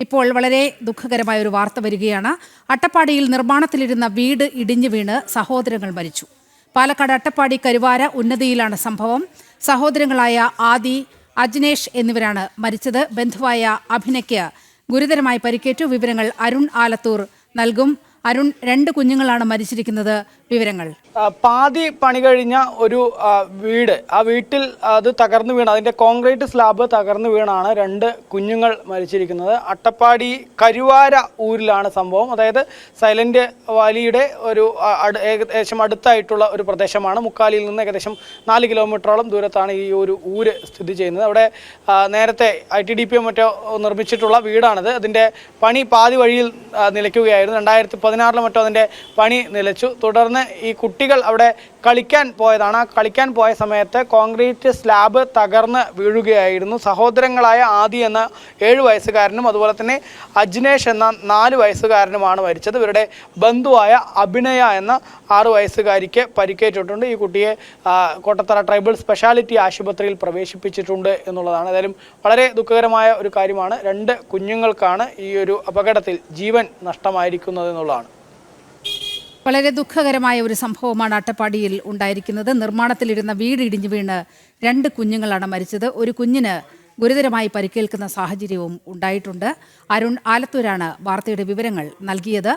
ഇപ്പോൾ വളരെ ദുഃഖകരമായ ഒരു വാർത്ത വരികയാണ്. അട്ടപ്പാടിയിൽ നിർമ്മാണത്തിലിരുന്ന വീട് ഇടിഞ്ഞു വീണ് സഹോദരങ്ങൾ മരിച്ചു. പാലക്കാട് അട്ടപ്പാടി കരുവാര ഉന്നതിയിലാണ് സംഭവം. സഹോദരങ്ങളായ ആദി, അജ്നേഷ് എന്നിവരാണ് മരിച്ചത്. ബന്ധുവായ അഭിനയ്ക്ക് ഗുരുതരമായി പരിക്കേറ്റു. വിവരങ്ങൾ അരുൺ ആലത്തൂർ നൽകും. അരുൺ, 2 കുഞ്ഞുങ്ങളാണ് മരിച്ചിരിക്കുന്നത്. വിവരങ്ങൾ. പാതി പണി കഴിഞ്ഞ ഒരു വീട്, ആ വീട്ടിൽ അത് തകർന്നു വീണ്, അതിൻ്റെ കോൺക്രീറ്റ് സ്ലാബ് തകർന്നു വീണാണ് 2 കുഞ്ഞുങ്ങൾ മരിച്ചിരിക്കുന്നത്. അട്ടപ്പാടി കരുവാര ഊരിലാണ് സംഭവം. അതായത് സൈലന്റ് വാലിയുടെ ഒരു ഏകദേശം അടുത്തായിട്ടുള്ള ഒരു പ്രദേശമാണ്. മുക്കാലിയിൽ നിന്ന് ഏകദേശം 4 കിലോമീറ്ററോളം ദൂരത്താണ് ഈ ഒരു ഊര് സ്ഥിതി ചെയ്യുന്നത്. അവിടെ നേരത്തെ ITDP മറ്റോ നിർമ്മിച്ചിട്ടുള്ള വീടാണിത്. അതിൻ്റെ പണി പാതി വഴിയിൽ നിലയ്ക്കുകയായിരുന്നു. 2016 മറ്റോ അതിൻ്റെ പണി നിലച്ചു. തുടർന്ന് ഈ കുട്ടികൾ അവിടെ കളിക്കാൻ പോയതാണ്. ആ കളിക്കാൻ പോയ സമയത്ത് കോൺക്രീറ്റ് സ്ലാബ് തകർന്ന് വീഴുകയായിരുന്നു. സഹോദരങ്ങളായ ആദി എന്ന 7 വയസ്സുകാരനും അതുപോലെ തന്നെ അജ്നേഷ് എന്ന 4 വയസ്സുകാരനുമാണ് മരിച്ചത്. ഇവരുടെ ബന്ധുവായ അഭിനയ എന്ന 6 വയസ്സുകാരിക്ക് പരിക്കേറ്റിട്ടുണ്ട്. ഈ കുട്ടിയെ കോട്ടത്തറ ട്രൈബൽ സ്പെഷ്യാലിറ്റി ആശുപത്രിയിൽ പ്രവേശിപ്പിച്ചിട്ടുണ്ട് എന്നുള്ളതാണ്. ഏതായാലും വളരെ ദുഃഖകരമായ ഒരു കാര്യമാണ്. 2 കുഞ്ഞുങ്ങൾക്കാണ് ഈ ഒരു അപകടത്തിൽ ജീവൻ നഷ്ടമായിരിക്കുന്നത് എന്നുള്ളതാണ്. വളരെ ദുഃഖകരമായ ഒരു സംഭവമാണ് അട്ടപ്പാടിയിൽ ഉണ്ടായിരിക്കുന്നത്. നിർമ്മാണത്തിലിരുന്ന വീട് ഇടിഞ്ഞു വീണ് 2 കുഞ്ഞുങ്ങളാണ് മരിച്ചത്. ഒരു കുഞ്ഞിന് ഗുരുതരമായി പരിക്കേൽക്കുന്ന സാഹചര്യവും ഉണ്ടായിട്ടുണ്ട്. അരുൺ ആലത്തൂരാണ് വാർത്തയുടെ വിവരങ്ങൾ നൽകിയത്.